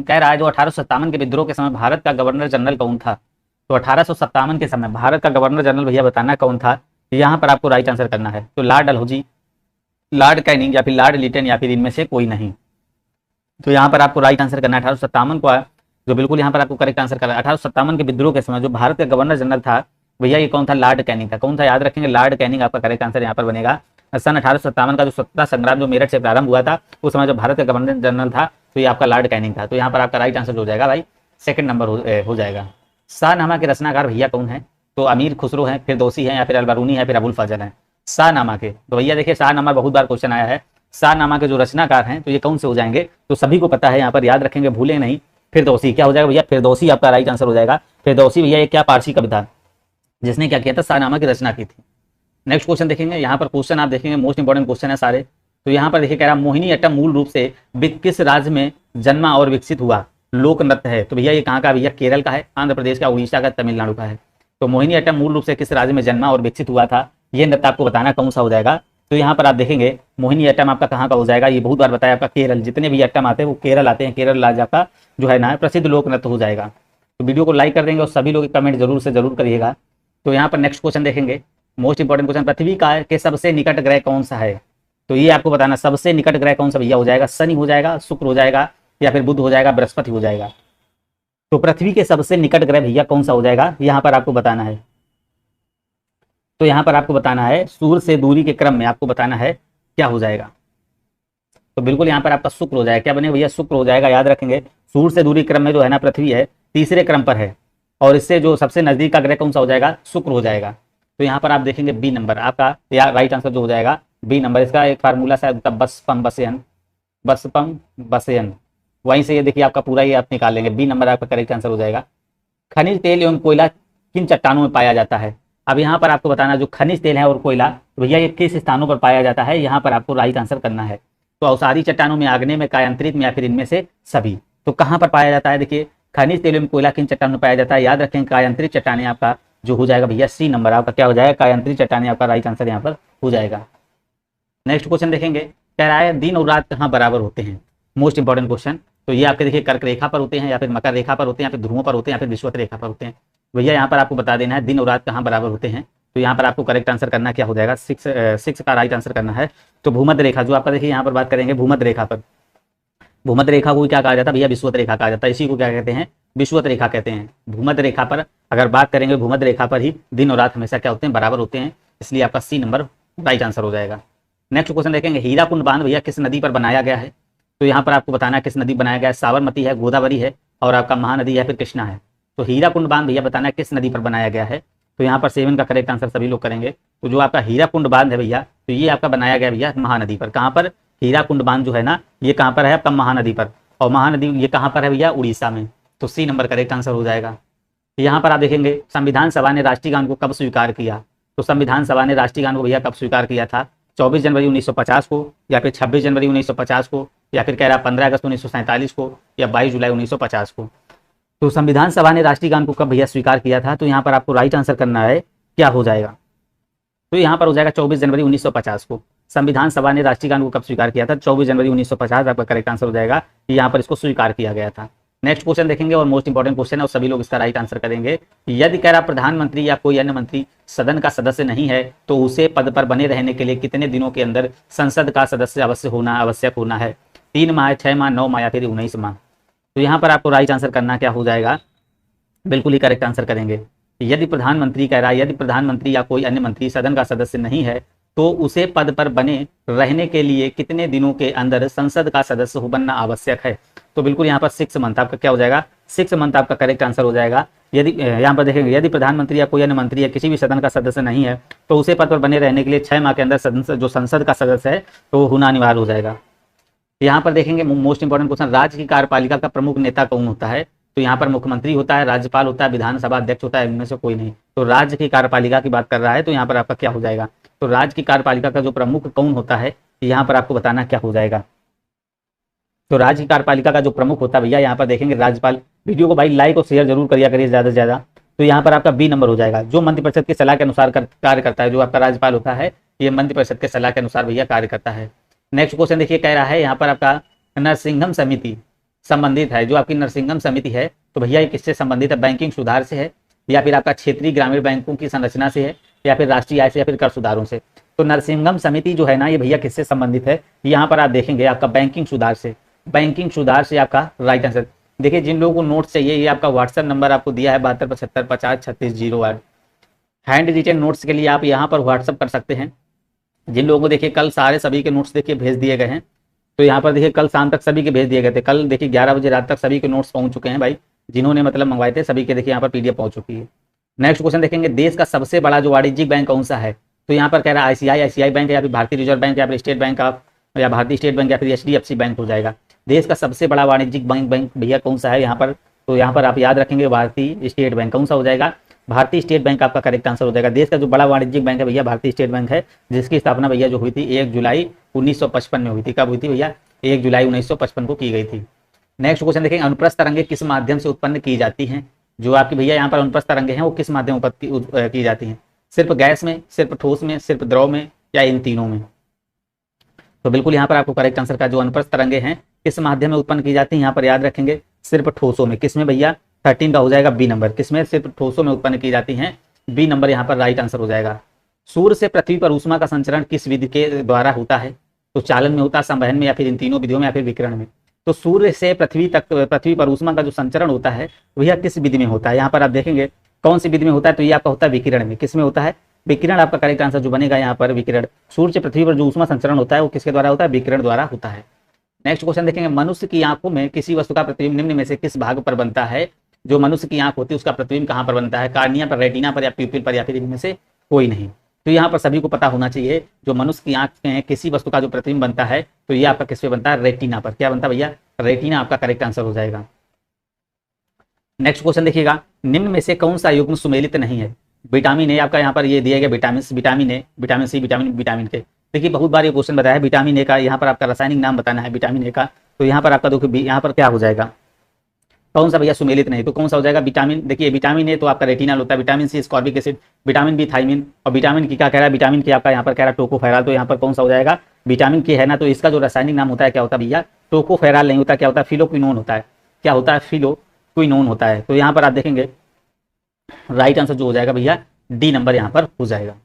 कह रहा है जो 1857 के विद्रोह के समय भारत का गवर्नर जनरल कौन था। तो 1857 के समय भारत का गवर्नर जनरल भैया बताना कौन था। यहाँ पर आपको राइट आंसर करना है। तो लॉर्ड डलहौजी, लॉर्ड कैनिंग या फिर लॉर्ड लिटन या फिर इनमें से कोई नहीं। तो यहाँ पर आपको राइट आंसर करना है 1857 को, जो बिल्कुल यहाँ पर आपको करेक्ट आंसर करना है। 1857 के विद्रोह के समय जो भारत का गवर्नर जनरल था भैया ये कौन था, लॉर्ड कैनिंग था। कौन था याद रखेंगे, लॉर्ड कैनिंग आपका करेक्ट आंसर यहाँ पर बनेगा। सन 1857 का जो स्वतंत्रता संग्राम जो मेरठ से प्रारंभ हुआ था उस समय जो भारत का गवर्नर जनरल था तो ये आपका लॉर्ड कैनिंग था। तो यहाँ पर आपका राइट आंसर हो जाएगा भाई सेकंड नंबर हो जाएगा। शाहनामा के रचनाकार भैया कौन है। तो अमीर खुसरो है, फिरदौसी है या फिर अलबरूनी है, फिर अबुल फजल है। शाहनामा के तो भैया देखिए शाहनामा बहुत बार क्वेश्चन आया है। शाहनामा के जो रचनाकार हैं तो ये कौन से हो जाएंगे, तो सभी को पता है, यहाँ पर याद रखेंगे भूले नहीं। फिरदौसी क्या हो जाएगा भैया, फिरदौसी आपका राइट आंसर हो जाएगा। फिरदौसी भैया ये क्या पारसी कविता जिसने क्या किया था, शाहनामा की रचना की थी। नेक्स्ट क्वेश्चन देखेंगे, यहाँ पर क्वेश्चन आप देखेंगे मोस्ट इंपॉर्टेंट क्वेश्चन है सारे। तो यहाँ पर देखिए कह रहा मोहिनी अट्टम मूल रूप से किस राज्य में जन्मा और विकसित हुआ लोक नृत्य है। तो भैया ये कहाँ का, भैया केरल का है, आंध्र प्रदेश का, उड़ीसा का, तमिलनाडु का है। तो मोहिनी अट्टम मूल रूप से किस राज्य में जन्मा और विकसित हुआ था, ये नृत्य आपको बताना कौन सा हो जाएगा। तो यहाँ पर आप देखेंगे मोहिनी अट्टम आपका कहाँ का हो जाएगा, ये बहुत बार बताया आपका केरल, जितने भी अट्टम आते हैं वो केरल आते हैं, केरल राज्य आपका जो है ना प्रसिद्ध लोक नृत्य हो जाएगा। तो वीडियो को लाइक कर देंगे और सभी लोग कमेंट जरूर से जरूर करिएगा। तो यहाँ पर नेक्स्ट क्वेश्चन देखेंगे मोस्ट इंपॉर्टेंट क्वेश्चन, पृथ्वी का के सबसे निकट ग्रह कौन सा है। तो ये आपको बताना सबसे निकट ग्रह कौन सा भैया हो जाएगा, शनि हो जाएगा, शुक्र हो जाएगा या फिर बुध हो जाएगा, बृहस्पति हो जाएगा। तो पृथ्वी के सबसे निकट ग्रह भैया कौन सा हो जाएगा, यहाँ पर आपको बताना है। तो यहाँ पर आपको बताना है सूर्य से दूरी के क्रम में आपको बताना है क्या हो जाएगा। तो बिल्कुल यहाँ पर आपका शुक्र हो जाएगा। क्या बने भैया, शुक्र हो जाएगा। याद रखेंगे सूर्य से दूरी क्रम में जो है ना पृथ्वी है तीसरे क्रम पर है और इससे जो सबसे नजदीक का ग्रह कौन सा हो जाएगा, शुक्र हो जाएगा। तो यहाँ पर आप देखेंगे बी नंबर आपका या राइट आंसर जो हो जाएगा बी नंबर। इसका एक फार्मूला शायद बसपम बसयन, बसपम बसयन, वहीं से ये देखिए आपका पूरा ये आप निकाल लेंगे। बी नंबर आपका करेक्ट आंसर हो जाएगा। खनिज तेल एवं कोयला किन चट्टानों में पाया जाता है। अब यहाँ पर आपको बताना जो खनिज तेल है और कोयला तो भैया ये किस स्थानों पर पाया जाता है, यहाँ पर आपको राइट आंसर करना है। तो अवसादी चट्टानों में, आग्नेय में, कायांतरित में या फिर इनमें से सभी। तो कहाँ पर पाया जाता है, देखिए खनिज तेल एवं कोयला किन चट्टानों में पाया जाता है। याद रखें कायांतरित चट्टानें आपका जो हो जाएगा भैया सी नंबर आपका क्या हो जाएगा, कायांतरित चट्टानें आपका राइट आंसर यहाँ पर हो जाएगा। नेक्स्ट क्वेश्चन देखेंगे, कह रहा है दिन और रात कहाँ बराबर होते हैं। Most important question. तो ये आपके देखिए कर्क रेखा पर होते हैं या फिर मकर रेखा पर होते हैं या फिर ध्रुवों पर होते हैं या फिर विषुवत रेखा पर होते हैं। भैया यहाँ पर आपको बता देना है दिन और रात कहाँ बराबर होते हैं। तो यहाँ पर आपको करेक्ट आंसर करना क्या हो जाएगा, सिक्स का राइट आंसर करना है। तो भूमध्य रेखा जो आपका देखिए यहाँ पर बात करेंगे भूमध्य रेखा पर, भूमध्य रेखा को क्या कहा जाता है भैया, विषुवत रेखा कहा जाता है। इसी को क्या कहते हैं, विषुवत रेखा कहते हैं। भूमध्य रेखा पर अगर बात करेंगे भूमध्य रेखा पर ही दिन और रात हमेशा क्या होते हैं, बराबर होते हैं। इसलिए आपका सी नंबर राइट आंसर हो जाएगा। नेक्स्ट क्वेश्चन देखेंगे, हीराकुंड बांध भैया किस नदी पर बनाया गया है। तो यहाँ पर आपको बताना है किस नदी बनाया गया है, साबरमती है, गोदावरी है और आपका महानदी है फिर कृष्णा है। तो हीराकुंड बांध भैया बताना है किस नदी पर बनाया गया है। तो यहाँ पर 7 का करेक्ट आंसर सभी लोग करेंगे। तो जो आपका हीराकुंड बांध है भैया तो ये आपका बनाया गया भैया महानदी पर। कहाँ पर, हीराकुंड बांध जो है ना ये कहाँ पर है आपका महानदी पर, और महानदी ये कहाँ पर है भैया, उड़ीसा में। तो सी नंबर करेक्ट आंसर हो जाएगा। यहाँ पर आप देखेंगे संविधान सभा ने राष्ट्रीय गान को कब स्वीकार किया। तो संविधान सभा ने राष्ट्रीय गान को भैया कब स्वीकार किया था, 24 जनवरी 1950 को या फिर 26 जनवरी 1950 को या फिर कह रहा 15 अगस्त 1947 को या 22 जुलाई 1950 को। तो संविधान सभा ने राष्ट्रीय गान को कब भैया स्वीकार किया था। तो यहाँ पर आपको राइट आंसर करना है क्या हो जाएगा। तो यहाँ पर हो जाएगा 24 जनवरी 1950 को। संविधान सभा ने राष्ट्रीय गान को कब स्वीकार किया था, 24 जनवरी 1950 आपका करेक्ट आंसर हो जाएगा। यहाँ पर इसको स्वीकार किया गया था। नेक्स्ट क्वेश्चन देखेंगे और मोस्ट इंपॉर्टेंट क्वेश्चन है और सभी लोग इसका राइट आंसर करेंगे। यदि कह रहा प्रधानमंत्री या कोई अन्य मंत्री सदन का सदस्य नहीं है तो उसे पद पर बने रहने के लिए कितने दिनों के अंदर संसद का सदस्य आवश्यक होना है। 3 माह, 6 माह, 9 माह या फिर 19 माह। तो यहाँ पर आपको राइट आंसर करना क्या हो जाएगा, बिल्कुल ही करेक्ट आंसर करेंगे। यदि प्रधानमंत्री कह रहा है, यदि प्रधानमंत्री या कोई अन्य मंत्री सदन का सदस्य नहीं है तो उसे पद पर बने रहने के लिए कितने दिनों के अंदर संसद का सदस्य बनना आवश्यक है। तो बिल्कुल यहाँ पर 6 मंथ आपका क्या हो जाएगा, 6 मंथ आपका करेक्ट आंसर हो जाएगा। यदि यहाँ पर देखेंगे यदि प्रधानमंत्री या कोई अन्य मंत्री या किसी भी सदन का सदस्य नहीं है तो उसे पद पर बने रहने के लिए 6 माह के अंदर जो संसद का सदस्य है तो होना अनिवार्य हो जाएगा। यहाँ पर देखेंगे मोस्ट इंपॉर्टेंट क्वेश्चन, राज्य की कार्यपालिका का प्रमुख नेता कौन होता है। तो यहाँ पर मुख्यमंत्री होता है, राज्यपाल होता है, विधानसभा अध्यक्ष होता है, इनमें से कोई नहीं। तो राज्य की कार्यपालिका की बात कर रहा है तो यहाँ पर आपका क्या हो जाएगा। तो राज्य की कार्यपालिका का जो प्रमुख कौन होता है यहाँ पर आपको बताना क्या हो जाएगा। तो राज्य की कार्यपालिका का जो प्रमुख होता है भैया यहाँ पर देखेंगे राज्यपाल। वीडियो को भाई लाइक और शेयर जरूर करिए ज़्यादा से ज़्यादा। तो यहाँ पर आपका बी नंबर हो जाएगा, जो मंत्रिपरिषद की सलाह के अनुसार कार्य करता है। जो आपका राज्यपाल होता है ये मंत्रिपरिषद के सलाह के अनुसार भैया कार्य करता है। नेक्स्ट क्वेश्चन देखिए, कह रहा है यहाँ पर आपका नरसिंघम समिति संबंधित है। जो आपकी नरसिंघम समिति है तो भैया ये किससे संबंधित है? बैंकिंग सुधार से है, या फिर आपका क्षेत्रीय ग्रामीण बैंकों की संरचना से है, या फिर राष्ट्रीय आय से, या फिर कर सुधारों से। तो नरसिंघम समिति जो है ना ये भैया किससे संबंधित है? यहाँ पर आप देखेंगे आपका बैंकिंग सुधार से। बैंकिंग सुधार से आपका राइट आंसर। देखिए जिन लोगों को नोट्स चाहिए, ये आपका व्हाट्सएप नंबर आपको दिया है 7275503608। हैंड रिटेन नोट्स के लिए आप यहाँ पर व्हाट्सएप कर सकते हैं। जिन लोगों को देखिए कल सारे सभी के नोट्स देखिए भेज दिए गए हैं, तो यहाँ पर देखिए कल शाम तक सभी के भेज दिए गए थे। कल देखिए 11 बजे रात तक सभी के नोट्स पहुंच चुके हैं भाई, जिन्होंने मतलब मंगवाए थे सभी के देखिए यहाँ पर पीडीएफ पहुंच चुकी है। नेक्स्ट क्वेश्चन देखेंगे, देश का सबसे बड़ा जो वाणिज्यिक बैंक कौन सा है? तो यहाँ पर कह रहा है आईसीआई बैंक, या फिर भारतीय रिजर्व बैंक, या फिर स्टेट बैंक ऑफ, या भारतीय स्टेट बैंक, या फिर एचडीएफसी बैंक हो जाएगा। देश का सबसे बड़ा वाणिज्यिक बैंक भैया कौन सा है यहाँ पर? तो यहाँ पर आप याद रखेंगे भारतीय स्टेट बैंक। कौन सा हो जाएगा? भारतीय स्टेट बैंक आपका करेक्ट आंसर हो जाएगा। देश का जो बड़ा वाणिज्यिक बैंक है भैया भारतीय स्टेट बैंक है, जिसकी स्थापना भैया जो हुई थी 1 जुलाई 1955 में हुई थी। कब हुई थी भैया? 1 जुलाई 1955 को की गई थी। नेक्स्ट क्वेश्चन देखेंगे, अनुप्रस्थ तरंगे किस माध्यम से उत्पन्न की जाती हैं? जो आपकी भैया यहाँ पर अनुप्रस्थ तरंगे हैं वो किस माध्यम की जाती हैं? सिर्फ गैस में, सिर्फ ठोस में, सिर्फ द्रव में, या इन तीनों में? तो बिल्कुल यहाँ पर आपको करेक्ट आंसर का जो अनुप्रस्थ तरंगे हैं किस माध्यम में उत्पन्न की जाती हैं, यहाँ पर याद रखेंगे सिर्फ ठोसों में। किसमें भैया? 13 का हो जाएगा बी नंबर। किसमें? सिर्फ ठोसों में उत्पन्न की जाती हैं, बी नंबर यहाँ पर राइट आंसर हो जाएगा। सूर्य से पृथ्वी पर ऊष्मा का संचरण किस विधि के द्वारा होता है? तो चालन में होता है, संवहन में, या फिर इन तीनों विधियों में, या फिर विकिरण में? तो सूर्य से पृथ्वी पर ऊष्मा का जो संचरण होता है भैया किस विधि में होता है? यहाँ पर आप देखेंगे कौन सी विधि में होता है? तो ये आपका होता है विकिरण में। किस में होता है? विकिरण आपका करेक्ट आंसर जो बनेगा यहाँ पर विकिरण। सूर्य से पृथ्वी पर जो ऊष्मा संचरण होता है वो किसके द्वारा होता है? विकिरण द्वारा होता है। नेक्स्ट क्वेश्चन देखेंगे, मनुष्य की आंखों में किसी वस्तु का प्रतिबिंब निम्न में से किस भाग पर बनता है? जो मनुष्य की आंख होती है उसका प्रतिबिंब कहाँ पर बनता है? कार्निया पर, रेटिना पर, या प्यूपिल पर, या फिर इनमें से कोई नहीं? तो यहाँ पर सभी को पता होना चाहिए जो मनुष्य की आंख में किसी वस्तु का जो प्रतिबिंब बनता है तो ये आपका किस पे बनता है? रेटिना पर। क्या बनता है भैया? रेटिना आपका करेक्ट आंसर हो जाएगा। नेक्स्ट क्वेश्चन देखिएगा, निम्न में से कौन सा युग्म सुमेलित नहीं है? विटामिन ए आपका यहाँ पर ये दिया गया vitamin A, vitamin C, vitamin K. देखिए बहुत बार ये क्वेश्चन बताया है विटामिन ए का, यहाँ पर आपका रासायनिक नाम बताना है विटामिन ए का। तो यहाँ पर आपका देखो यहाँ पर क्या हो जाएगा? कौन सा भैया सुमेलित नहीं? तो कौन सा हो जाएगा? विटामिन। देखिए विटामिन ए तो आपका रेटिनल होता है, vitamin C ascorbic acid, vitamin B thiamine, और विटामिन की क्या कह रहा है? विटामिन की आपका यहाँ पर कह रहा है टोकोफेराल। तो यहाँ पर कौन सा हो जाएगा? विटामिन की है ना, तो इसका जो रासायनिक नाम होता है क्या होता है भैया? टोकोफेराल नहीं होता, क्या होता है? फिलोक्विनोन होता है। क्या होता है? फिलोक्विनोन होता है। तो यहाँ पर आप देखेंगे राइट आंसर जो हो जाएगा भैया डी नंबर यहाँ पर हो जाएगा।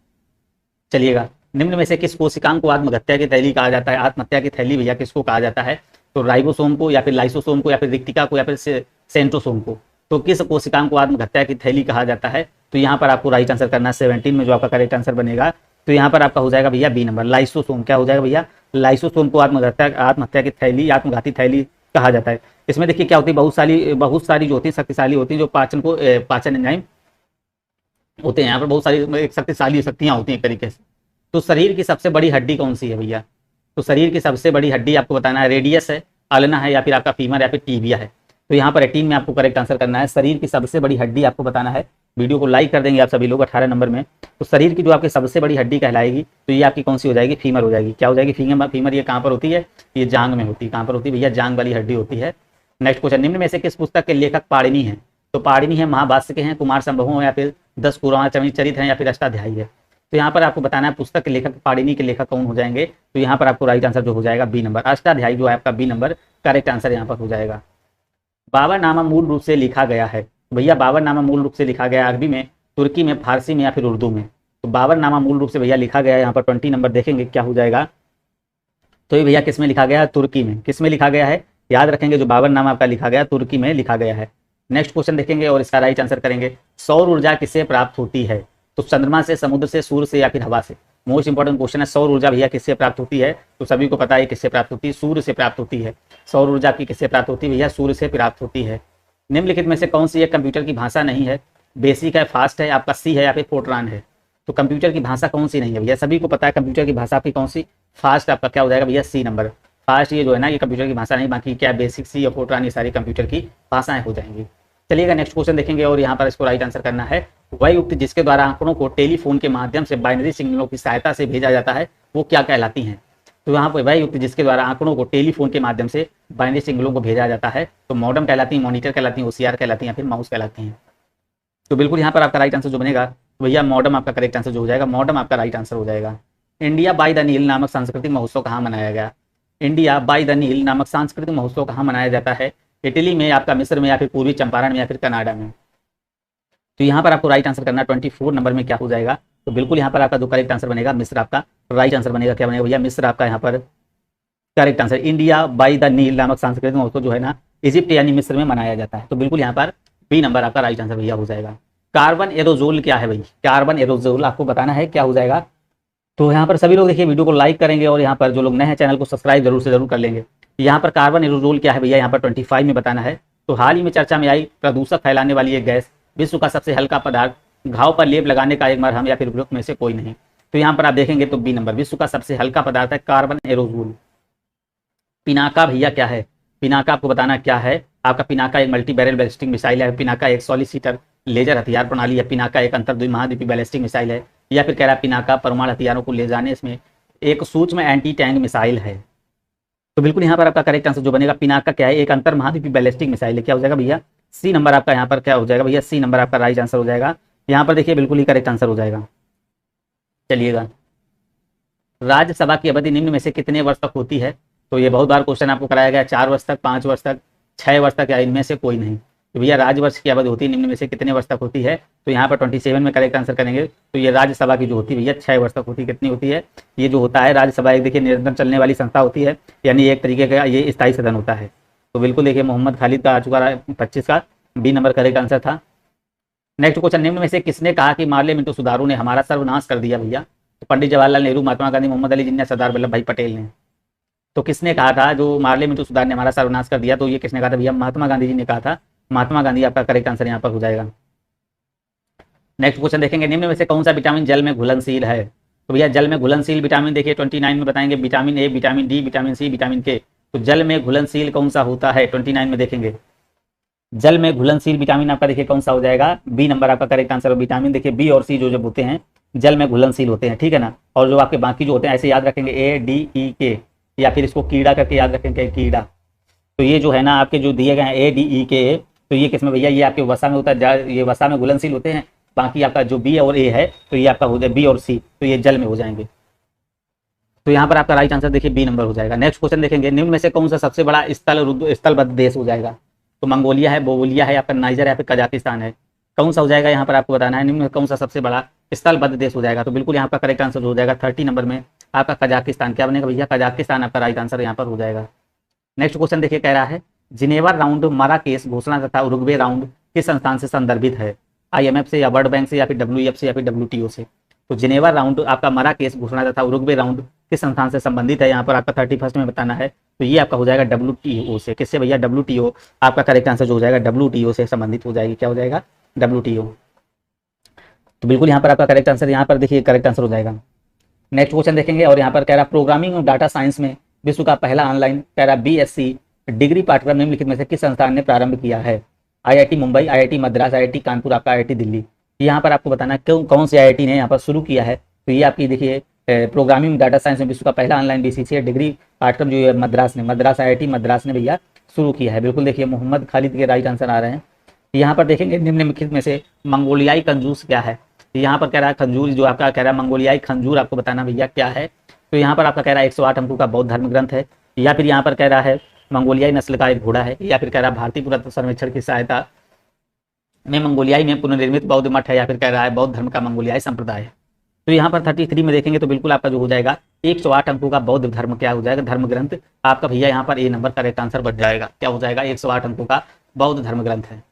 चलिएगा, निम्न में से किस कोशिकांग को आत्महत्या की थैली कहा जाता है? आत्महत्या की थैली भैया किसको कहा जाता है? तो राइबोसोम को, या फिर लाइसोसोम को, या फिर रिक्तिका को, या फिर सेंट्रोसोम को? तो किस कोशिकांग को आत्महत्या की थैली कहा जाता है? तो यहाँ पर आपको राइट आंसर करना है 17 में जो आपका करेक्ट आंसर बनेगा। तो यहाँ पर आपका हो जाएगा भैया बी नंबर, लाइसोसोम। क्या हो जाएगा भैया? लाइसोसोम को आत्महत्या की थैली, आत्मघाती थैली कहा जाता है। इसमें देखिए क्या होती है, बहुत सारी जो होती है शक्तिशाली होती है, जो पाचन एंजाइम होते हैं। यहाँ पर बहुत सारी शक्तिशाली शक्तियाँ होती हैं एक तरीके से। तो शरीर की सबसे बड़ी हड्डी कौन सी है भैया? तो शरीर की सबसे बड़ी हड्डी आपको बताना है रेडियस है, अल्ना है, या फिर आपका फीमर, या फिर टीबिया है। तो यहाँ पर 18 में आपको करेक्ट आंसर करना है। शरीर की सबसे बड़ी हड्डी आपको बताना है। वीडियो को लाइक कर देंगे आप सभी लोग 18 नंबर में। तो शरीर की जो आपकी सबसे बड़ी हड्डी कहलाएगी तो ये आपकी कौन सी हो जाएगी? फीमर हो जाएगी। क्या हो जाएगी? फीमर। ये कहाँ पर होती है? ये जांग में होती है। कहाँ पर होती है भैया? जांग वाली हड्डी होती है। नेक्स्ट क्वेश्चन, निम्न में से किस पुस्तक के लेखक पाणिनि है? तो पाणिनि है, महाभाष्य के हैं, कुमार संभव, या फिर 10 पुराण चरित हैं, या फिर अष्टाध्यायी है? तो यहाँ पर आपको बताना है पुस्तक के लेखक पाणिनि के लेखक कौन हो जाएंगे? तो यहाँ पर आपको राइट आंसर जो हो जाएगा बी नंबर, अष्टाध्यायी जो है आपका बी नंबर करेक्ट आंसर यहाँ पर हो जाएगा। बाबरनामा मूल रूप से लिखा गया है भैया, बाबरनामा मूल रूप से लिखा गया अरबी में, तुर्की में, फारसी में, या फिर उर्दू में? तो बाबरनामा मूल रूप से भैया लिखा गया है, यहाँ पर 20 नंबर देखेंगे क्या हो जाएगा? तो ये भैया किस में लिखा गया है? तुर्की में। किस में लिखा गया है? याद रखेंगे जो बाबरनामा आपका लिखा गया तुर्की में लिखा गया है। नेक्स्ट क्वेश्चन देखेंगे और इसका राइट आंसर करेंगे। सौर ऊर्जा किससे प्राप्त होती है? तो चंद्रमा से, समुद्र से, सूर्य से, या फिर हवा से? मोस्ट इंपॉर्टेंट क्वेश्चन है। सौर ऊर्जा भैया किससे प्राप्त होती है? तो सभी को पता है किससे प्राप्त होती है? सूर्य से प्राप्त होती है। सौर ऊर्जा की किससे प्राप्त होती है भैया? सूर्य से प्राप्त होती है। निम्नलिखित में से कौन सी एक कंप्यूटर की भाषा नहीं है? बेसिक है, फास्ट है, आपका सी है, या फिर फोर्ट्रान है? तो कंप्यूटर की भाषा कौन सी नहीं है भैया? सभी को पता है कंप्यूटर की भाषा आपकी कौन सी? फास्ट आपका क्या हो जाएगा भैया? सी नंबर। फास्ट ये जो है ना ये कंप्यूटर की भाषा नहीं, बाकी क्या बेसिक, सी और फोर्ट्रान ये सारी कंप्यूटर की भाषाएं हो जाएंगी। चलिएगा नेक्स्ट क्वेश्चन देखेंगे और यहाँ पर इसको राइट आंसर करना है। वह युक्ति जिसके द्वारा आंकड़ों को टेलीफोन के माध्यम से बाइनरी सिग्नलों की सहायता से भेजा जाता है वो क्या कहलाती हैं? तो यहाँ पर वह युक्ति जिसके द्वारा आंकड़ों को टेलीफोन के माध्यम से बाइनरी सिग्नलों को भेजा जाता है तो मॉडेम कहलाती है, मॉनिटर कहलाती है, ओसीआर कहलाती है, या फिर माउस कहलाती हैं? तो बिल्कुल यहाँ पर आपका राइट आंसर जो बनेगा भैया मॉडेम आपका करेक्ट आंसर जो हो जाएगा, मॉडेम आपका राइट आंसर हो जाएगा। इंडिया बाय द नील नामक सांस्कृतिक महोत्सव कहाँ मनाया गया? इंडिया बाय द नील नामक सांस्कृतिक महोत्सव कहाँ मनाया जाता है? इटली में, आपका मिस्र में, या फिर पूर्वी चंपारण में, या फिर कनाडा में। तो यहाँ पर आपको राइट आंसर करना 24 नंबर में क्या हो जाएगा, तो बिल्कुल यहाँ पर आपका जो करेक्ट आंसर बनेगा मिस्र आपका राइट आंसर बनेगा। क्या बनेगा भैया, मिस्र आपका यहाँ पर correct answer. India by the नील नामक सांस्कृतिक महोत्सव जो है ना इजिप्ट यानी मिस्र में मनाया जाता है। तो बिल्कुल यहाँ पर बी नंबर आपका राइट आंसर भैया हो जाएगा। कार्बन एरोजोल क्या है भाई, कार्बन एरोजोल आपको बताना है क्या हो जाएगा। तो यहाँ पर सभी लोग देखिए वीडियो को लाइक करेंगे और यहाँ पर जो लोग नए हैं चैनल को सब्सक्राइब जरूर से जरूर कर लेंगे। यहाँ पर कार्बन एरोजोल क्या है भैया, यहाँ पर 25 में बताना है। तो हाल ही में चर्चा में आई प्रदूषक फैलाने वाली एक गैस, विश्व का सबसे हल्का पदार्थ, घाव पर लेप लगाने का एक मरहम, या फिर उपयुक्त में से कोई नहीं। तो यहाँ पर आप देखेंगे तो बी नंबर, विश्व का सबसे हल्का पदार्थ है कार्बन एरोजोल। पिनाका भैया क्या है, पिनाका आपको बताना क्या है। आपका पिनाका एक मल्टी बैरल बैलिस्टिक मिसाइल है, पिनाका एक सॉलिसिटर लेजर हथियार प्रणाली है, पिनाका एक अंतर्द्वीपमहाद्वीपीय बैलिस्टिक मिसाइल है, या फिर कह रहा है पिनाका परमाणु हथियारों को ले जाने इसमें एक सूक्ष्म एंटी टैंक मिसाइल है। तो बिल्कुल यहाँ पर आपका करेक्ट आंसर जो बनेगा, पिनाका क्या है, एक अंतर महाद्वीपीय बैलिस्टिक मिसाइल है। क्या हो जाएगा भैया, सी नंबर आपका यहाँ पर क्या हो जाएगा भैया, सी नंबर आपका राइट आंसर हो जाएगा। यहाँ पर देखिए बिल्कुल ही करेक्ट आंसर हो जाएगा। चलिएगा, राज्यसभा की अवधि निम्न में से कितने वर्ष तक होती है। तो ये बहुत बार क्वेश्चन आपको कराया गया, 4 वर्ष तक, 5 वर्ष तक, 6 वर्ष तक, या इनमें से कोई नहीं। तो भैया राजवर्ष की अवधि होती है निम्न में से कितने वर्ष तक होती है, तो यहाँ पर 27 में करेक्ट आंसर करेंगे। तो ये राज्यसभा की जो होती है भैया 6 वर्ष तक होती है। कितनी होती है, ये जो होता है राज्यसभा एक देखिए निरंतर चलने वाली संस्था होती है, यानी एक तरीके का ये स्थायी सदन होता है। तो बिल्कुल देखिए मोहम्मद खालिद का आ चुका है 25 का बी नंबर करेक्ट आंसर था। नेक्स्ट क्वेश्चन, निम्न में से किसने कहा कि मार्ले मिंटो सुधारू ने हमारा सर्वनाश कर दिया भैया। तो पंडित जवाहरलाल नेहरू, महात्मा गांधी, मोहम्मद अली जिन्ना, सरदार वल्लभ भाई पटेल ने। तो किसने कहा था जो मार्ले मिंटो सुधार ने हमारा सर्वनाश कर दिया, तो ये किसने कहा था भैया, महात्मा गांधी जी ने कहा था। महात्मा गांधी आपका करेक्ट आंसर यहाँ पर हो जाएगा। नेक्स्ट क्वेश्चन देखेंगे, निम्न में से कौन सा विटामिन जल में घुलनशील है। तो भैया जल में घुलनशील विटामिन देखिए 29 में बताएंगे, vitamin A, vitamin D, vitamin C, vitamin K. तो जल में घुलनशील कौन सा होता है 29 में देखेंगे। जल में घुलनशील विटामिन आपका देखिए कौन सा हो जाएगा, बी नंबर आपका करेक्ट आंसर। विटामिन देखिए बी और सी जो जब होते हैं जल में घुलनशील होते हैं, ठीक है ना। और जो आपके बाकी जो होते हैं ऐसे याद रखेंगे ए डी ई के, या फिर इसको कीड़ा करके याद रखेंगे कीड़ा। तो ये जो है ना आपके जो दिए गए हैं ए डी ई के, तो ये किसमें भैया, ये आपके वसा में होता है, ये वसा में घुलनशील होते हैं। बाकी आपका जो बी और ए है तो ये आपका हो जाए बी और सी, तो ये जल में हो जाएंगे। तो यहाँ पर आपका राइट आंसर देखिए बी नंबर हो जाएगा। नेक्स्ट क्वेश्चन देखेंगे, निम्न में से कौन सा सबसे बड़ा स्थलबद्ध देश हो जाएगा। तो मंगोलिया है, बोलिया है, आपका नाइजर है, या फिर कजाकिस्तान है। कौन सा हो जाएगा यहाँ पर आपको बताना है, निम्न में कौन सा सबसे बड़ा स्थलबद्ध देश हो जाएगा। तो बिल्कुल यहाँ पर करेक्ट आंसर हो जाएगा 30 नंबर में आपका कजाकिस्तान। क्या बनेगा भैया, कजाकिस्तान आपका राइट आंसर यहाँ पर हो जाएगा। नेक्स्ट क्वेश्चन देखिए कह रहा है, जिनेवा राउंड, माराकेस घोषणा तथा उरुग्वे राउंड किस संस्थान से संदर्भित है। IMF से, या वर्ल्ड बैंक से, या फिर WEF से, या फिर WTO से। तो जिनेवा राउंड आपका माराकेस घोषणा तथा उरुग्वे राउंड किस संस्थान से संबंधित है, यहाँ पर आपका 31 में बताना है। तो ये आपका हो जाएगा WTO से। किससे भैया, WTO आपका करेक्ट आंसर जो हो जाएगा WTO से संबंधित हो जाएगी। क्या हो जाएगा, WTO। तो बिल्कुल यहाँ पर आपका करेक्ट आंसर यहाँ पर देखिए करेक्ट आंसर हो जाएगा। नेक्स्ट क्वेश्चन देखेंगे, और यहाँ पर कह रहा प्रोग्रामिंग और डाटा साइंस में विश्व का पहला ऑनलाइन कह रहा BSc डिग्री पाठ्यक्रम निम्नलिखित में से किस संस्थान ने प्रारंभ किया है। IIT Mumbai, IIT Madras, IIT Kanpur, आपका IIT दिल्ली। यहाँ पर आपको बताना है कौन से IIT ने यहाँ पर शुरू किया है। तो ये आपकी देखिए प्रोग्रामिंग डाटा साइंस में विश्व का पहला ऑनलाइन BCC डिग्री पाठ्यक्रम जो है मद्रास IIT मद्रास ने भैया शुरू किया है। बिल्कुल देखिए मोहम्मद खालिद के राइट आंसर आ रहे हैं। यहाँ पर देखेंगे निम्नलिखित में से मंगोलियाई खंजूर क्या है। यहाँ पर कह रहा है खंजूर जो आपका कह रहा है मंगोलियाई खंजूर आपको बताना भैया क्या है। तो यहाँ पर आपका कह रहा है 108 अंकों का बौद्ध धर्म ग्रंथ है, या फिर यहाँ पर कह रहा है मंगोलियाई नस्ल का एक घोड़ा है, या फिर कह रहा है भारतीय पुरातत्व सर्वेक्षण की सहायता में मंगोलियाई में पुनर्निर्मित बौद्ध मठ है, या फिर कह रहा है बौद्ध धर्म का मंगोलियाई संप्रदाय है। तो यहाँ पर 33 में देखेंगे तो बिल्कुल आपका जो हो जाएगा 108 अंकों का बौद्ध धर्म क्या हो जाएगा, धर्म ग्रंथ आपका भैया यहाँ पर ए नंबर करेक्ट आंसर बन जाएगा। क्या हो जाएगा, 108 अंकों का बौद्ध धर्म ग्रंथ है।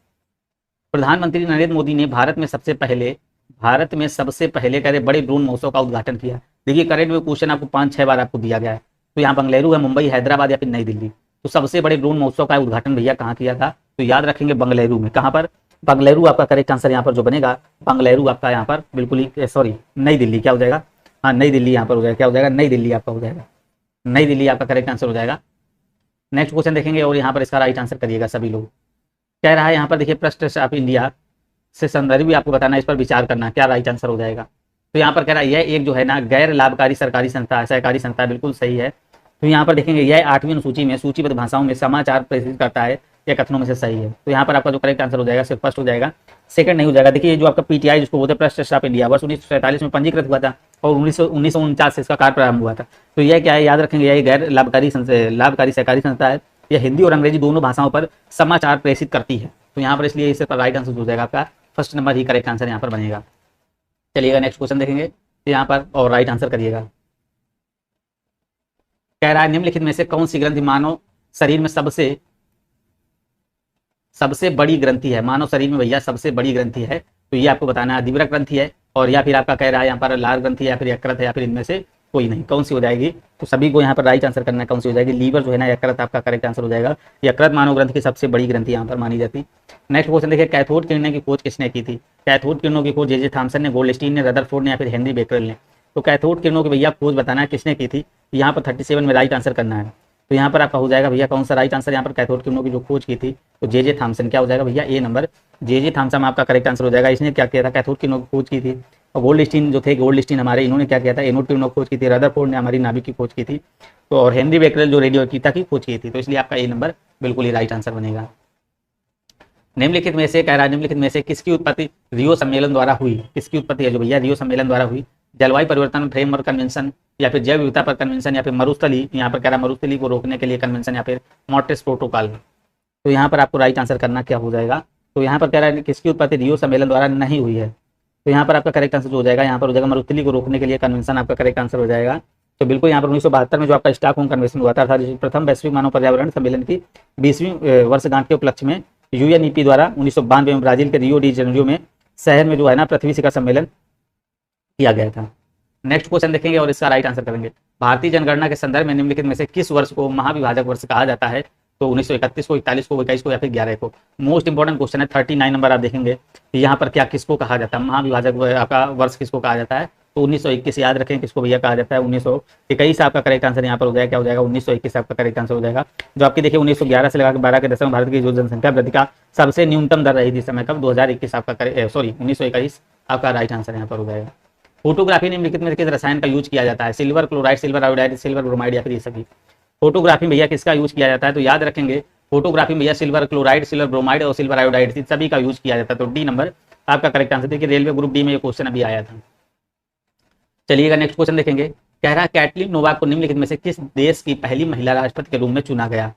प्रधानमंत्री नरेंद्र मोदी ने भारत में सबसे पहले कह रहे बड़े ड्रोन महोत्सव का उद्घाटन किया। देखिए करेंट में क्वेश्चन आपको 5-6 बार आपको दिया गया है। तो यहाँ बंगलुरु है, मुंबई, हैदराबाद, या फिर नई दिल्ली। तो सबसे बड़े ड्रोन महोत्सव का उद्घाटन भैया कहाँ किया था, तो याद रखेंगे बंगलुरु में। कहाँ पर, बंगलुरु आपका करेक्ट आंसर यहाँ पर जो बनेगा, बंगलुरु आपका यहाँ पर बिल्कुल ही सॉरी नई दिल्ली। क्या हो जाएगा, हाँ नई दिल्ली यहाँ पर हो जाएगा। क्या हो जाएगा, नई दिल्ली आपका हो जाएगा, नई दिल्ली आपका करेक्ट आंसर हो जाएगा। नेक्स्ट क्वेश्चन देखेंगे और यहाँ पर इसका राइट आंसर करिएगा सभी लोग। कह रहा है यहाँ पर देखिए प्रेस ट्रस्ट ऑफ इंडिया से संदर्भ भी आपको बताना है, इस पर विचार करना क्या राइट आंसर हो जाएगा। तो यहाँ पर कह रहा है यह एक जो है ना गैर लाभकारी सरकारी संस्था है, सहकारी संस्था है, बिल्कुल सही है। तो यहाँ पर देखेंगे यह 8वीं अनुसूची में सूचीबद्ध भाषाओं में समाचार प्रेषित करता है, यह कथनों में से सही है। तो यहाँ पर आपका जो करेक्ट आंसर हो जाएगा सिर्फ फर्स्ट हो जाएगा, सेकंड नहीं हो जाएगा। देखिए जो आपका PTI जिसको बोलते हैं प्रेस ट्रस्ट ऑफ इंडिया, वर्ष 1947 में पंजीकृत हुआ था और 1949 से इसका कार्य प्रारंभ हुआ था। तो यह क्या है, याद रखेंगे यह गैर लाभकारी सहकारी संस्था है यह हिंदी और अंग्रेजी दोनों भाषाओं पर समाचार प्रेषित करती है। तो यहाँ पर इसलिए इस पर राइट आंसर हो जाएगा आपका फर्स्ट नंबर ही करेक्ट आंसर यहाँ पर बनेगा। चलिएगा नेक्स्ट क्वेश्चन देखेंगे यहाँ पर और राइट आंसर करिएगा। कह रहा है निम्नलिखित में से कौन सी ग्रंथि मानव शरीर में सबसे बड़ी ग्रंथि है। मानव शरीर में भैया सबसे बड़ी ग्रंथि है, तो ये आपको बताना है अधिवृक्क ग्रंथि है, और या फिर आपका कह रहा है यहाँ पर लाल ग्रंथि है, या फिर यकृत है, या फिर इनमें से कोई नहीं, कौन सी हो जाएगी। तो सभी को यहाँ पर राइट आंसर करना है, कौन सी हो जाएगी। लीवर जो है ना, यकृत आपका करेक्ट आंसर हो जाएगा। यकृत मानव ग्रंथि की सबसे बड़ी ग्रंथि यहाँ पर मानी जाती। नेक्स्ट क्वेश्चन देखिए, कैथोड किरणें की खोज किसने की थी। कैथोड किरणों की खोज जे थॉमसन ने, गोल्डस्टीन ने, रदरफोर्ड ने, या फिर हेनरी बेकरेल ने। तो कैथोड किरणों की भैया खोज बताना है किसने की थी। यहाँ पर 37 में राइट आंसर करना है। तो यहाँ पर आपका हो जाएगा भैया कौन सा राइट आंसर यहाँ पर कैथोड किरणों की जो खोज की थी, तो जे थॉमसन। क्या हो जाएगा भैया ए नंबर, जे थॉमसन आपका करेक्ट आंसर हो जाएगा। इसने क्या किया था, कैथोड किरणों की खोज की थी। और गोल्डस्टीन जो थे, गोल्डस्टीन हमारे, इन्होंने क्या किया था, एनोड किरणों की खोज की थी। रदरफोर्ड ने हमारी नाभिक की खोज की थी। तो और हेनरी बेकरेल जो रेडियोएक्टिविटी की खोज की थी। तो इसलिए आपका ए नंबर बिल्कुल ही राइट आंसर बनेगा। निम्नलिखित में से कह रहा है, निम्नलिखित में से किसकी उत्पत्ति रियो सम्मेलन द्वारा हुई। किसकी उत्पत्ति है जो भैया रियो सम्मेलन द्वारा हुई। जलवायु परिवर्तन फ्रेमवर्क कन्वेंशन, या फिर जैव विविधता पर कन्वेंशन, या फिर मरुस्थली, यहाँ पर कह रहा है मरुस्थली को रोकने के लिए कन्वेंशन, या फिर मॉन्ट्रेस प्रोटोकॉल। तो यहाँ पर आपको राइट आंसर करना क्या हो जाएगा। तो यहाँ पर कह रहा है किसकी उत्पत्ति रियो सम्मेलन द्वारा नहीं हुई है। तो यहाँ पर आपका करेक्ट आंसर जो हो जाएगा, यहाँ पर हो जाएगा मरुस्थली को रोकने के लिए कन्वेंशन, आपका करेक्ट आंसर हो जाएगा। तो बिल्कुल यहाँ पर 1972 में जो आपका स्टॉकहोम कन्वेंशन हुआ था, प्रथम वैश्विक मानव पर्यावरण सम्मेलन की 20वीं वर्षगांठ के उपलक्ष्य में यूएनईपी द्वारा 1992 में ब्राजील के रियो डी जेनेरियो में शहर में जो है ना पृथ्वी शिखर सम्मेलन किया गया था। नेक्स्ट क्वेश्चन देखेंगे और इसका राइट आंसर करेंगे। भारतीय जनगणना के संदर्भ में निम्नलिखित में से किस वर्ष को महाविभाजक वर्ष कहा जाता है। तो 1931 को, 41 को, 21 को, या फिर 11 को। मोस्ट इंपॉर्टेंट क्वेश्चन है, 39 नंबर आप देखेंगे यहाँ पर क्या किसको कहा जाता है, महाविभाजक आपका वर्ष किसको कहा जाता है। तो 1921 याद रखें किसको भैया कहा जाता है, 1921 आपका करेक्ट आंसर यहाँ पर हो जाएगा। क्या हो जाएगा, 1921 आपका करेक्ट आंसर हो जाएगा। जो आपकी देखिए 1911 से लेकर 12 के दशक में भारत की जो जनसंख्या वृद्धि का सबसे न्यूनतम दर रही थी समय कब, 2021 आपका 1921 आपका राइट आंसर यहाँ पर हो जाएगा। फोटोग्राफी निम्नलिखित में किस रसायन का यूज किया जाता है। Silver chloride, silver iodide, silver bromide, या फिर ये सभी। फोटोग्राफी भैया किसका यूज किया जाता है। तो याद रखेंगे फोटोग्राफी भैया सिल्वर क्लोराइड, सिल्वर ब्रोमाइड और सिल्वर आयोडाइड सभी का यूज किया जाता है। तो डी नंबर आपका करेक्ट आंसर। देखिए रेलवे ग्रुप डी में ये क्वेश्चन अभी आया था। चलिएगा नेक्स्ट क्वेश्चन देखेंगे। कह रहा है कैटलिन नोवाक को निम्नलिखित में से किस देश की पहली महिला राष्ट्रपति के रूप में चुना गया।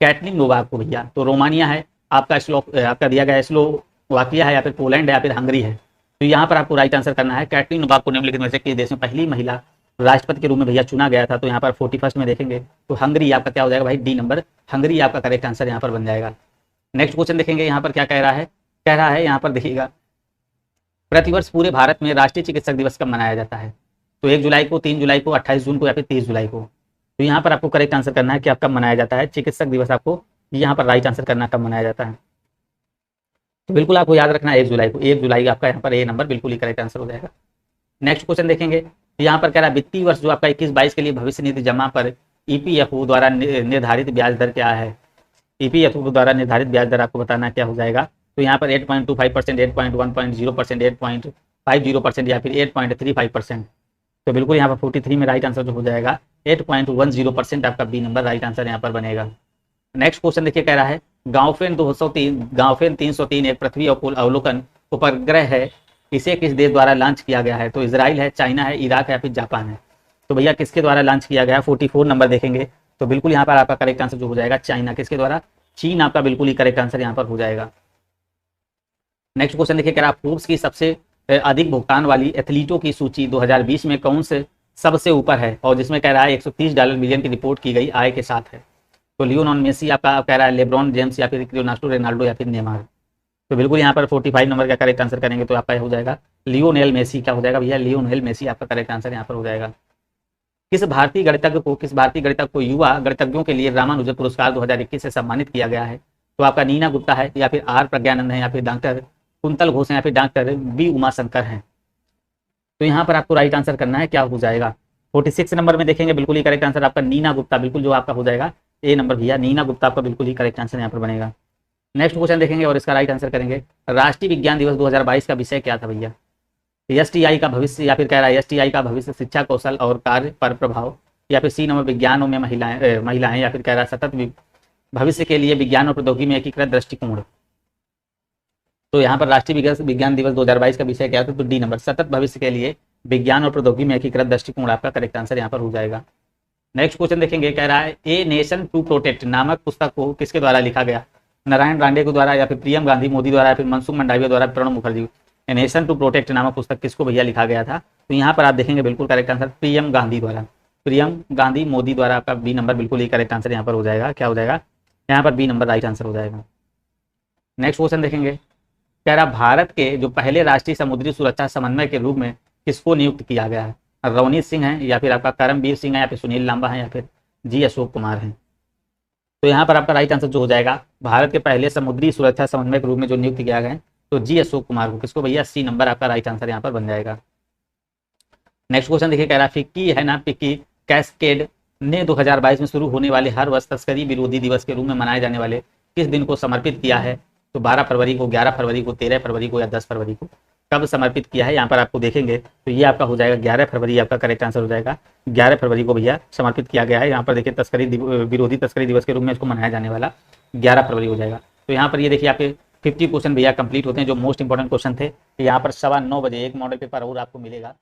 कैटलिन नोवाक को भैया तो रोमानिया है, आपका आपका दिया गया स्लोवाकिया है, या फिर पोलैंड है, या फिर हंगरी है। तो यहाँ पर आपको राइट आंसर करना है कैटलिन नोवाक को निम्नलिखित में से किस देश में पहली महिला राष्ट्रपति के रूप में भैया चुना गया था। तो यहाँ पर 41 में देखेंगे तो हंगरी आपका क्या हो जाएगा भाई, डी नंबर, हंगरी आपका करेक्ट आंसर यहाँ पर बन जाएगा। नेक्स्ट क्वेश्चन देखेंगे यहाँ पर क्या कह रहा है। कह रहा है यहाँ पर देखिएगा प्रतिवर्ष पूरे भारत में राष्ट्रीय चिकित्सक दिवस कब मनाया जाता है। तो 1 जुलाई को, 3 जुलाई को, 28 जून को, या फिर 30 जुलाई को। तो यहाँ पर आपको करेक्ट आंसर करना है कि कब मनाया जाता है चिकित्सक दिवस। आपको यहाँ पर राइट आंसर करना कब मनाया जाता है। तो बिल्कुल आपको याद रखना है 1 जुलाई को। 1 जुलाई आपका यहाँ पर ए नंबर बिल्कुल ही करेक्ट आंसर हो जाएगा। नेक्स्ट क्वेश्चन देखेंगे। यहाँ पर कह रहा है वित्तीय वर्ष जो आपका 21-22 के लिए भविष्य निधि जमा पर ईपीएफओ द्वारा निर्धारित ब्याज दर क्या है। ईपीएफओ द्वारा निर्धारित ब्याज दर आपको बताना क्या हो जाएगा। तो यहाँ पर 8.25%, 8.1%, 8.50%, या फिर 8.35%। तो बिल्कुल यहाँ पर 43 में राइट आंसर जो हो जाएगा 8.10% आपका बी नंबर राइट आंसर यहाँ पर बनेगा। नेक्स्ट क्वेश्चन देखिए कह रहा है गांवफेन 303 एक पृथ्वी अवलोकन उपग्रह है, इसे किस देश द्वारा लॉन्च किया गया है। तो इजराइल है, चाइना है, इराक है, या फिर जापान है। तो भैया किसके द्वारा लॉन्च किया गया है, 44 नंबर देखेंगे तो बिल्कुल यहाँ पर आपका करेक्ट आंसर जो हो जाएगा चाइना। किसके द्वारा, चीन आपका बिल्कुल ही करेक्ट आंसर यहाँ पर हो जाएगा। नेक्स्ट क्वेश्चन देखिए कह रहा है फोर्ब्स की सबसे अधिक भुगतान वाली एथलीटों की सूची 2020 में कौन से सबसे ऊपर है, और जिसमें कह रहा है $130 मिलियन की रिपोर्ट की गई आय के साथ है। तो लियोनेल मेसी आपका कह रहा है, लेब्रॉन जेम्स, या फिर क्रिस्टियानो रोनाल्डो, या फिर नेमार। तो बिल्कुल यहाँ पर 45 नंबर का करेक्ट आंसर करेंगे तो आपका हो जाएगा लियोनेल मेसी। क्या हो जाएगा भैया, लियोनेल मेसी आपका करेक्ट आंसर यहाँ पर हो जाएगा। किस भारतीय गणितज्ञ को युवा गणितज्ञों के लिए रामानुजन पुरस्कार 2021 से सम्मानित किया गया है। तो आपका नीना गुप्ता है, या फिर आर प्रज्ञानंद है, या फिर डॉक्टर कुंतल घोष है, या फिर डॉक्टर बी उमाशंकर हैं। तो यहाँ पर आपको राइट आंसर करना है क्या हो जाएगा। 46 नंबर में देखेंगे बिल्कुल ही करेक्ट आंसर आपका नीना गुप्ता, बिल्कुल जो आपका हो जाएगा ए नंबर भैया, नीना गुप्ता आपका बिल्कुल ही करेक्ट आंसर यहाँ पर बनेगा। नेक्स्ट क्वेश्चन देखेंगे और इसका राइट आंसर करेंगे। राष्ट्रीय विज्ञान दिवस 2022 का विषय क्या था भैया। एसटीआई का भविष्य, या फिर कह रहा है एसटीआई का भविष्य शिक्षा कौशल और कार्य पर प्रभाव, या फिर सी नंबर विज्ञानों में महिलाएं, या फिर कह रहा है सतत भविष्य के लिए विज्ञान और प्रौद्योगिकी में एकीकृत दृष्टिकोण। तो यहाँ पर राष्ट्रीय विज्ञान दिवस 2022 का विषय क्या था, तो डी नंबर सतत भविष्य के लिए विज्ञान और प्रौद्योगिकी में एकीकृत दृष्टिकोण आपका करेक्ट आंसर यहाँ पर हो जाएगा। नेक्स्ट क्वेश्चन देखेंगे, कह रहा है ए नेशन टू प्रोटेक्ट नामक पुस्तक को किसके द्वारा लिखा गया? नारायण रांडे के द्वारा, या फिर प्रियम गांधी मोदी द्वारा, या फिर मनसुख मंडाविया द्वारा, Pranab Mukherjee. A nation to protect नामक पुस्तक किसको भैया लिखा गया था? तो यहाँ पर आप देखेंगे बिल्कुल करेक्ट आंसर प्रियम गांधी द्वारा, प्रियम गांधी मोदी द्वारा। आपका बी नंबर बिल्कुल ही करेक्ट आंसर यहाँ पर हो जाएगा। क्या हो जाएगा यहाँ पर? बी नंबर राइट आंसर हो जाएगा। नेक्स्ट क्वेश्चन देखेंगे, कह रहा भारत के जो पहले राष्ट्रीय समुद्री सुरक्षा समन्वय के रूप में किसको नियुक्त किया गया है? रवनीत सिंह है, या फिर आपका करमबीर सिंह है, या फिर सुनील लांबा है, या फिर जी अशोक कुमार है। तो यहाँ पर आपका राइट आंसर जो हो जाएगा, भारत के पहले समुद्री सुरक्षा समन्वय के रूप में जो नियुक्त किया गया है तो जी अशोक कुमार को। किसको भैया? सी नंबर आपका राइट आंसर यहाँ पर बन जाएगा। नेक्स्ट क्वेश्चन देखिए, कह रहा फिक्की है ना, फिक्की कैस्केड ने 2022 में शुरू होने वाले हर वर्ष तस्करी विरोधी दिवस के रूप में मनाए जाने वाले किस दिन को समर्पित किया है? तो 12 फरवरी को, 11 फरवरी को, 13 फरवरी को, या 10 फरवरी को। कब समर्पित किया है यहाँ पर आपको देखेंगे तो ये आपका हो जाएगा 11 फरवरी, आपका करेक्ट आंसर हो जाएगा। 11 फरवरी को भैया समर्पित किया गया है। यहाँ पर देखिए तस्करी विरोधी तस्करी दिवस के रूप में इसको मनाया जाने वाला 11 फरवरी हो जाएगा। तो यहाँ पर ये देखिए आपके 50 क्वेश्चन भैया कंप्लीट होते हैं जो मोस्ट इंपॉर्टेंट क्वेश्चन थे। यहाँ पर 9:15 बजे एक मॉडल पेपर और आपको मिलेगा।